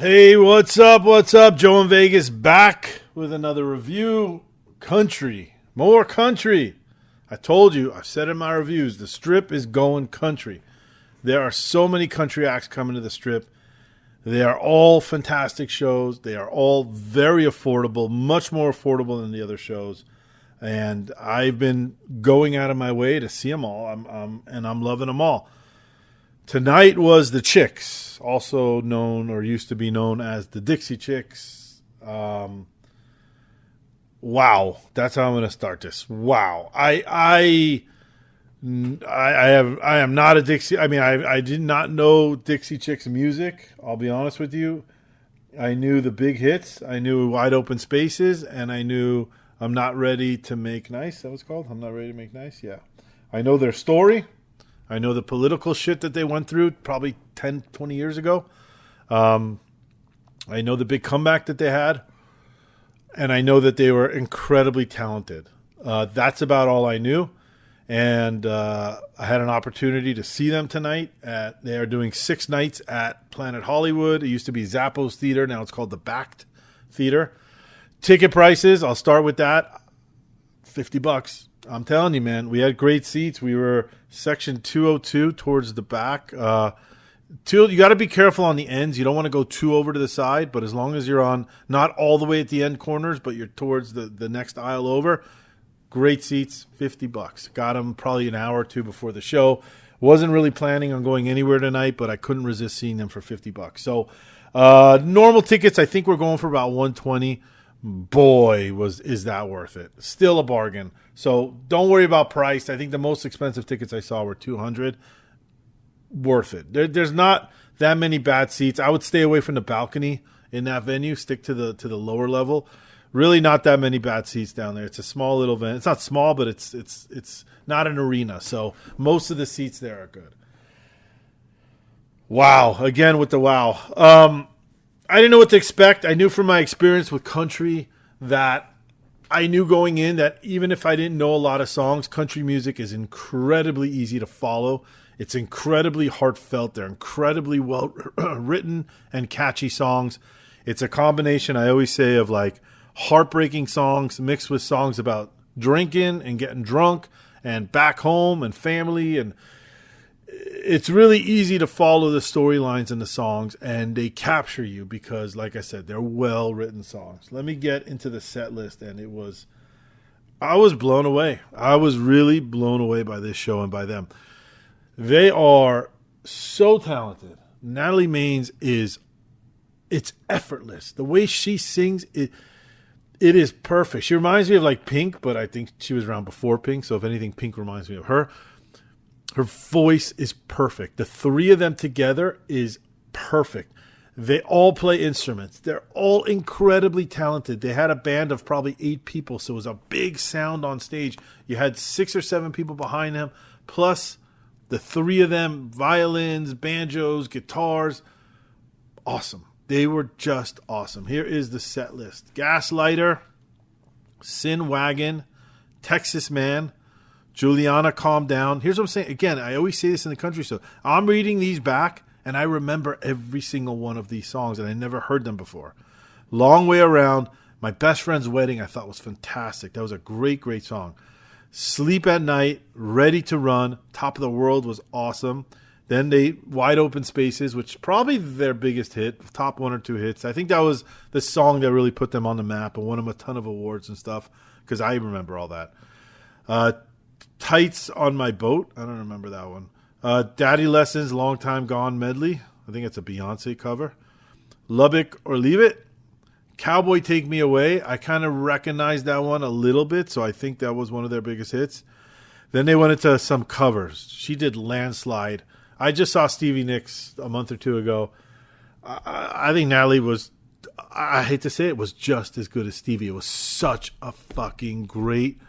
Hey, what's up? What's up? Joe in Vegas back with another review. Country. More country. I told you, I've said in my reviews, the Strip is going country. There are so many country acts coming to the Strip. They are all fantastic shows. They are all very affordable, much more affordable than the other shows. And I've been going out of my way to see them all, and I'm loving them all. Tonight was the Chicks, also known or used to be known as the Dixie Chicks. Wow, that's how I'm going to start this. Wow, I am not a Dixie. I mean, I did not know Dixie Chicks music. I'll be honest with you. I knew the big hits. I knew Wide Open Spaces, and I knew I'm Not Ready to Make Nice. That was called I'm Not Ready to Make Nice. Yeah, I know their story. I know the political shit that they went through probably 10, 20 years ago. I know the big comeback that they had. And I know that they were incredibly talented. That's about all I knew. And I had an opportunity to see them tonight. They are doing 6 nights at Planet Hollywood. It used to be Zappos Theater. Now it's called the Backed Theater. Ticket prices, I'll start with that. $50. I'm telling you, man, we had great seats. We were section 202 towards the back. You got to be careful on the ends. You don't want to go too over to the side, but as long as you're on not all the way at the end corners, but you're towards the next aisle over, great seats, $50. Got them probably an hour or two before the show. Wasn't really planning on going anywhere tonight, but I couldn't resist seeing them for $50. So normal tickets, I think we're going for about $120. Boy, is that worth it. Still a bargain. So don't worry about price. I think the most expensive tickets I saw were $200. Worth it. There's not that many bad seats. I would stay away from the balcony in that venue. Stick to the lower level. Really not that many bad seats down there. It's a small little venue. It's not small, but it's not an arena. So most of the seats there are good. Wow. Again with the wow. I didn't know what to expect. I knew from my experience with country that I knew going in that even if I didn't know a lot of songs, country music is incredibly easy to follow. It's incredibly heartfelt. They're incredibly well written and catchy songs. It's a combination, I always say, of like heartbreaking songs mixed with songs about drinking and getting drunk and back home and family, and it's really easy to follow the storylines and the songs, and they capture you because, like I said, they're well-written songs. Let me get into the set list, and I was blown away. I was really blown away by this show and by them. They are so talented. Natalie Maines it's effortless. The way she sings, it is perfect. She reminds me of like Pink, but I think she was around before Pink, so if anything, Pink reminds me of her. Her voice is perfect. The three of them together is perfect. They all play instruments. They're all incredibly talented. They had a band of probably 8 people, so it was a big sound on stage. You had 6 or 7 people behind them, plus the 3 of them, violins, banjos, guitars. Awesome. They were just awesome. Here is the set list. Gaslighter, Sin Wagon, Texas Man, Juliana, Calm Down. Here's what I'm saying. Again, I always say this in the country, so I'm reading these back, and I remember every single one of these songs, and I never heard them before. Long Way Around, My Best Friend's Wedding, I thought was fantastic. That was a great, great song. Sleep at Night, Ready to Run, Top of the World was awesome. Then Wide Open Spaces, which probably their biggest hit, top 1 or 2 hits. I think that was the song that really put them on the map and won them a ton of awards and stuff, because I remember all that. Tights on My Boat. I don't remember that one. Daddy Lessons, Long Time Gone medley. I think it's a Beyonce cover. Lubbock or Leave It. Cowboy Take Me Away. I kind of recognized that one a little bit, so I think that was one of their biggest hits. Then they went into some covers. She did Landslide. I just saw Stevie Nicks a month or 2 ago. I think Natalie was, I hate to say it, was just as good as Stevie. It was such a fucking great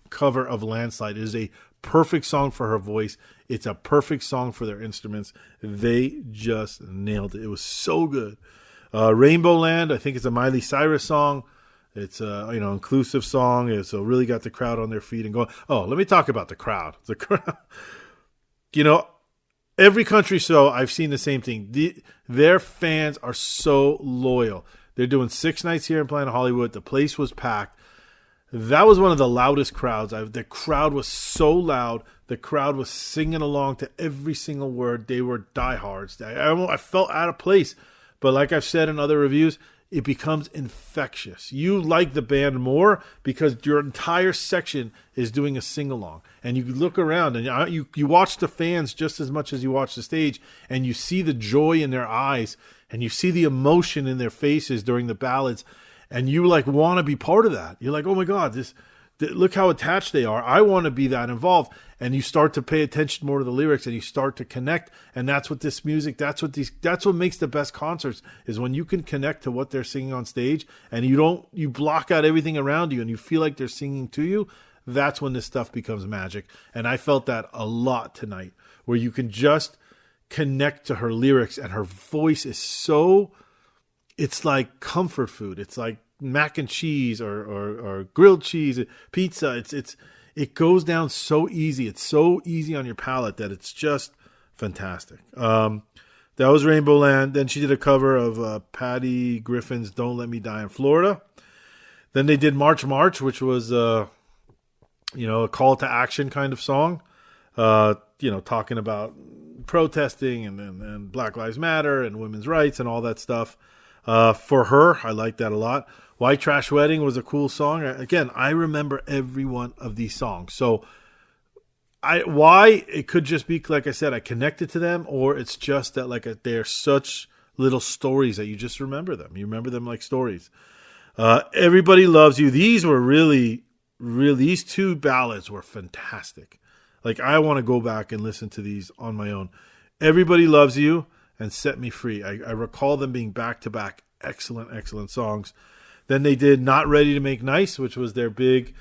cover of Landslide. It is a perfect song for her voice. It's a perfect song for their instruments. They just nailed it. It was so good. Rainbow Land, I think it's a Miley Cyrus song. It's a inclusive song. It's really got the crowd on their feet and going. Oh, let me talk about the crowd. The crowd. Every country show, I've seen the same thing. Their fans are so loyal. They're doing 6 nights here in Planet Hollywood. The place was packed. That was one of the loudest crowds. The crowd was so loud. The crowd was singing along to every single word. They were diehards. I felt out of place. But like I've said in other reviews, it becomes infectious. You like the band more because your entire section is doing a sing-along. And you look around and you watch the fans just as much as you watch the stage, and you see the joy in their eyes and you see the emotion in their faces during the ballads, and you like want to be part of that. You're like, oh my God, look how attached they are. I want to be that involved. And you start to pay attention more to the lyrics and you start to connect. And that's what this music, that's what makes the best concerts, is when you can connect to what they're singing on stage and you block out everything around you and you feel like they're singing to you. That's when this stuff becomes magic. And I felt that a lot tonight, where you can just connect to her lyrics, and her voice is so, it's like comfort food. It's like mac and cheese or grilled cheese, pizza. It goes down so easy. It's so easy on your palate that it's just fantastic. That was Rainbow Land. Then she did a cover of Patty Griffin's Don't Let Me Die in Florida. Then they did March March, which was a call to action kind of song, talking about protesting and Black Lives Matter and women's rights and all that stuff. For her, I like that a lot. White Trash Wedding was a cool song. Again, I remember every one of these songs. So it could just be, like I said, I connected to them, or it's just that they're such little stories that you just remember them. You remember them like stories. Everybody Loves You. These were really, these 2 ballads were fantastic. Like, I want to go back and listen to these on my own. Everybody Loves You and Set Me Free. I recall them being back-to-back excellent, excellent songs. Then they did Not Ready to Make Nice, which was their big,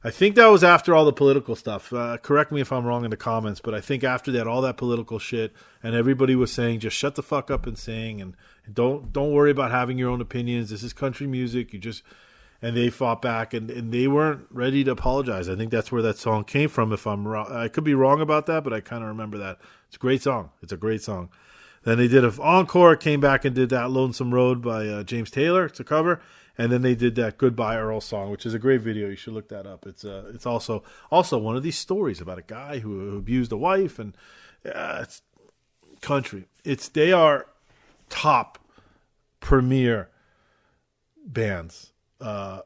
I think that was after all the political stuff. Correct me if I'm wrong in the comments, but I think after that, all that political shit, and everybody was saying, just shut the fuck up and sing, and don't worry about having your own opinions. This is country music. And they fought back, and they weren't ready to apologize. I think that's where that song came from. If I'm wrong, I could be wrong about that, but I kind of remember that. It's a great song. It's a great song. Then they did an encore, came back and did that Lonesome Road by James Taylor. It's a cover. And then they did that Goodbye Earl song, which is a great video. You should look that up. It's also one of these stories about a guy who abused a wife, and it's country. They are top premier bands. I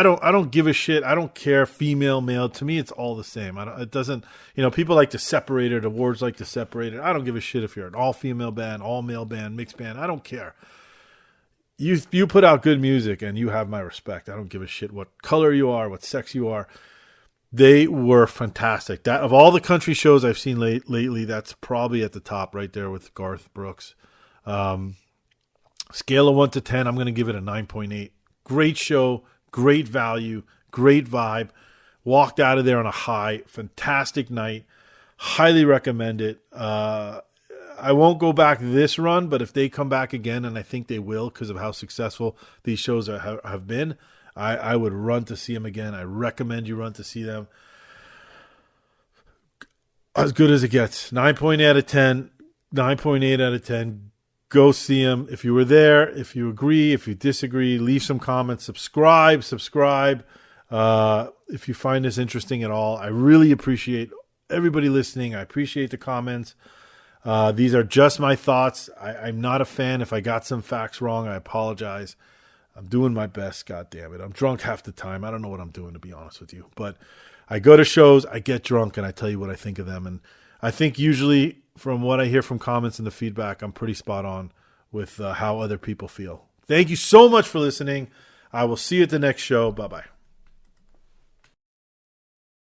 don't give a shit. I don't care, female, male. To me, it's all the same. It doesn't. People like to separate it. Awards like to separate it. I don't give a shit if you're an all-female band, all-male band, mixed band. I don't care. You put out good music and you have my respect. I don't give a shit what color you are, what sex you are. They were fantastic. That, of all the country shows I've seen lately, that's probably at the top right there with Garth Brooks. Scale of 1 to 10, I'm going to give it a 9.8. Great show, great value, great vibe. Walked out of there on a high. Fantastic night. Highly recommend it. I won't go back this run, but if they come back again, and I think they will because of how successful these shows have been, I would run to see them again. I recommend you run to see them. As good as it gets. 9.8 out of 10. 9.8 out of 10. Go see them. If you were there, if you agree, if you disagree, leave some comments. Subscribe. If you find this interesting at all, I really appreciate everybody listening. I appreciate the comments. These are just my thoughts. I'm not a fan. If I got some facts wrong, I apologize. I'm doing my best, God damn it. I'm drunk half the time. I don't know what I'm doing, to be honest with you. But I go to shows, I get drunk, and I tell you what I think of them. And I think usually, from what I hear from comments and the feedback, I'm pretty spot on with how other people feel. Thank you so much for listening. I will see you at the next show. Bye-bye.